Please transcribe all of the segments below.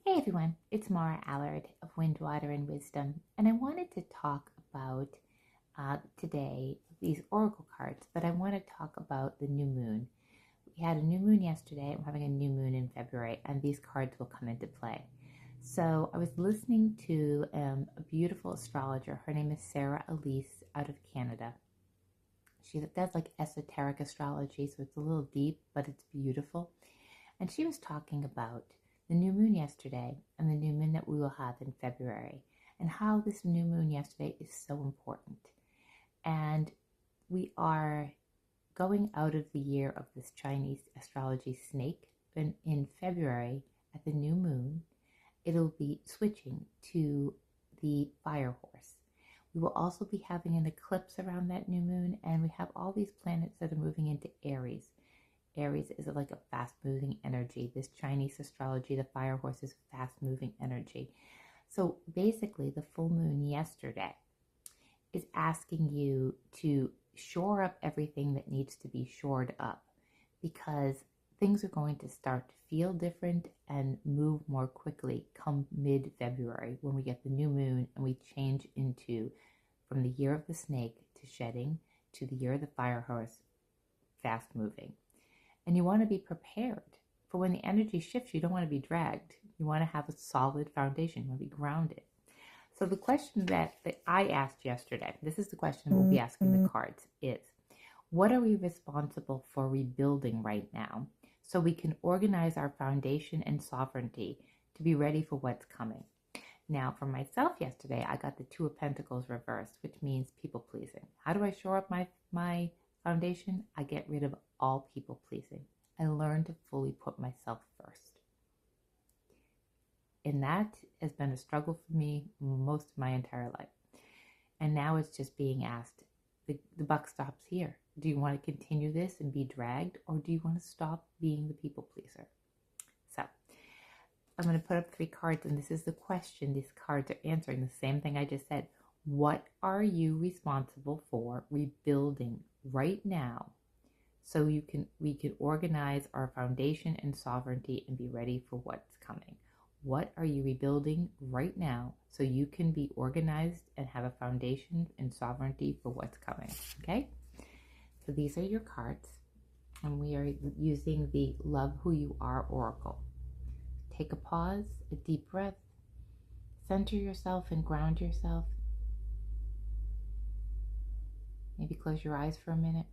Hey everyone, it's Mara Allard of Wind, Water, and Wisdom, and I wanted to talk about today these oracle cards, but I want to talk about the new moon. We had a new moon yesterday, we're having a new moon in February, and these cards will come into play. So I was listening to a beautiful astrologer. Her name is Sarah Elise out of Canada. She does like esoteric astrology, so it's a little deep, but it's beautiful. And she was talking about the new moon yesterday and the new moon that we will have in February, and how this new moon yesterday is so important. And we are going out of the year of this Chinese astrology snake. And in February, at the new moon, it'll be switching to the fire horse. We will also be having an eclipse around that new moon, and we have all these planets that are moving into Aries. Aries is like a fast-moving energy. This Chinese astrology, the fire horse, is fast-moving energy. So basically, the full moon yesterday is asking you to shore up everything that needs to be shored up, because things are going to start to feel different and move more quickly come mid-February, when we get the new moon and we change into from the year of the snake to shedding to the year of the fire horse, fast-moving. And you want to be prepared for when the energy shifts. You don't want to be dragged. You want to have a solid foundation. You want to be grounded. So the question that I asked yesterday, this is the question we'll be asking the cards, is what are we responsible for rebuilding right now so we can organize our foundation and sovereignty to be ready for what's coming? Now, for myself yesterday, I got the Two of Pentacles reversed, which means people pleasing. How do I shore up my foundation? I get rid of all people pleasing. I learn to fully put myself first. And that has been a struggle for me most of my entire life. And now it's just being asked, the buck stops here. Do you want to continue this and be dragged, or do you want to stop being the people pleaser? So I'm going to put up 3 cards, and this is the question these cards are answering, the same thing I just said. What are you responsible for rebuilding right now so we can organize our foundation and sovereignty and be ready for what's coming? What are you rebuilding right now so you can be organized and have a foundation and sovereignty for what's coming? Okay? So these are your cards, and we are using the Love Who You Are Oracle. Take a pause, a deep breath, center yourself and ground yourself. Maybe close your eyes for a minute,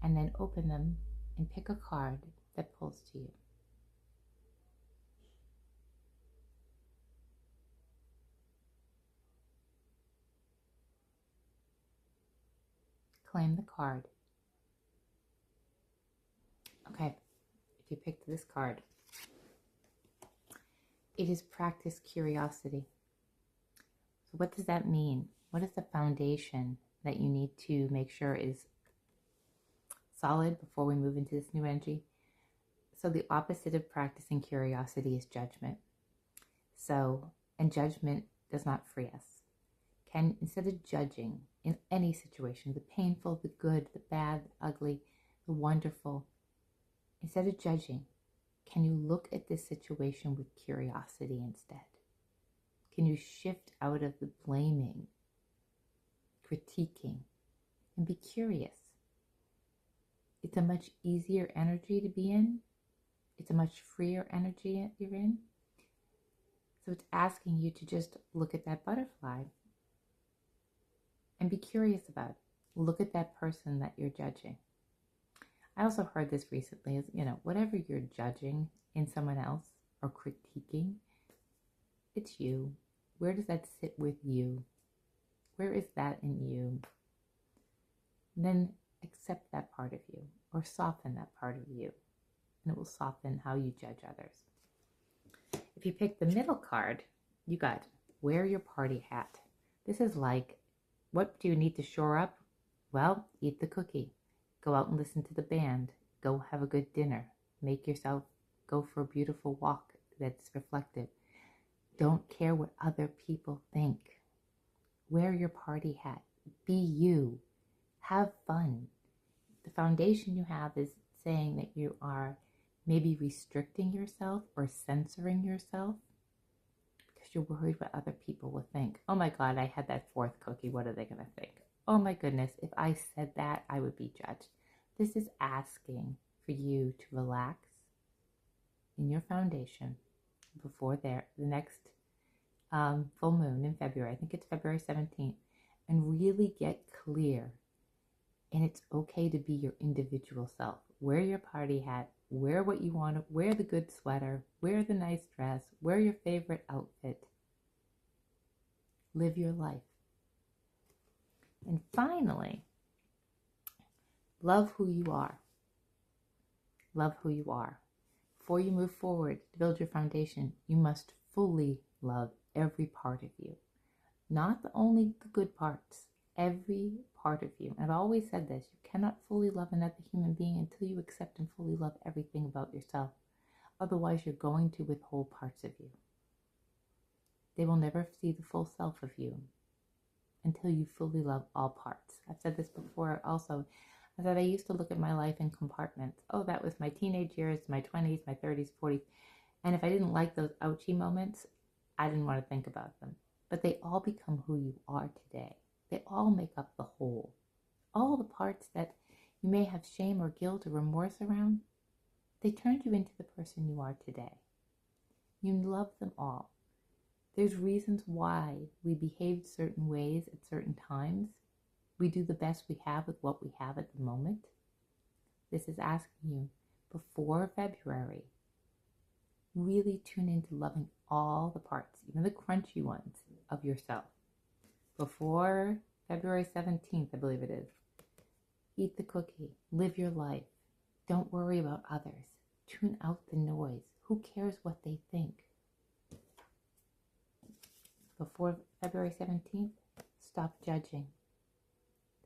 and then open them and pick a card that pulls to you. Claim the card. Okay, if you picked this card, it is practice curiosity. So what does that mean? What is the foundation that you need to make sure is solid before we move into this new energy? So the opposite of practicing curiosity is judgment. So, and judgment does not free us. Instead of judging in any situation, the painful, the good, the bad, the ugly, the wonderful, instead of judging, can you look at this situation with curiosity instead? Can you shift out of the blaming, critiquing, and be curious? It's a much easier energy to be in. It's a much freer energy you're in. So it's asking you to just look at that butterfly and be curious about it. Look at that person that you're judging. I also heard this recently, is, whatever you're judging in someone else or critiquing, it's you. Where does that sit with you? Where is that in you? And then accept that part of you, or soften that part of you, and it will soften how you judge others. If you pick the middle card, you got wear your party hat. This is like, what do you need to shore up? Well, eat the cookie. Go out and listen to the band. Go have a good dinner. Make yourself go for a beautiful walk that's reflective. Don't care what other people think. Wear your party hat. Be you. Have fun. The foundation you have is saying that you are maybe restricting yourself or censoring yourself because you're worried what other people will think. Oh my God, I had that fourth cookie. What are they going to think? Oh my goodness, if I said that, I would be judged. This is asking for you to relax in your foundation before the next full moon in February. I think it's February 17th. And really get clear. And it's okay to be your individual self. Wear your party hat. Wear what you want to. Wear the good sweater. Wear the nice dress. Wear your favorite outfit. Live your life. And finally, love who you are. Love who you are. Before you move forward to build your foundation, you must fully love every part of you. Not only the good parts, every part of you. And I've always said this, you cannot fully love another human being until you accept and fully love everything about yourself. Otherwise, you're going to withhold parts of you. They will never see the full self of you until you fully love all parts. I've said this before also. I said I used to look at my life in compartments. Oh, that was my teenage years, my 20s, my 30s, 40s. And if I didn't like those ouchy moments, I didn't want to think about them. But they all become who you are today. They all make up the whole. All the parts that you may have shame or guilt or remorse around, they turned you into the person you are today. You love them all. There's reasons why we behave certain ways at certain times. We do the best we have with what we have at the moment. This is asking you, before February, really tune into loving all the parts, even the crunchy ones, of yourself. Before February 17th, I believe it is. Eat the cookie. Live your life. Don't worry about others. Tune out the noise. Who cares what they think? Before February 17th, stop judging.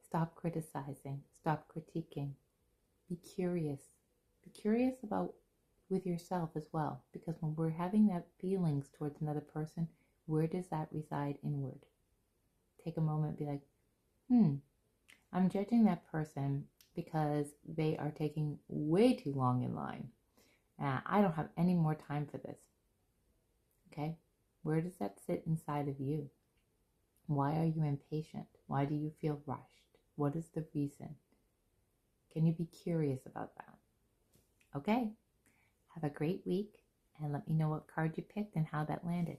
Stop criticizing. Stop critiquing. Be curious. Be curious about with yourself as well. Because when we're having that feelings towards another person, where does that reside inward? Take a moment and be like, I'm judging that person because they are taking way too long in line. I don't have any more time for this. Okay? Where does that sit inside of you? Why are you impatient? Why do you feel rushed? What is the reason? Can you be curious about that? Okay? Have a great week and let me know what card you picked and how that landed.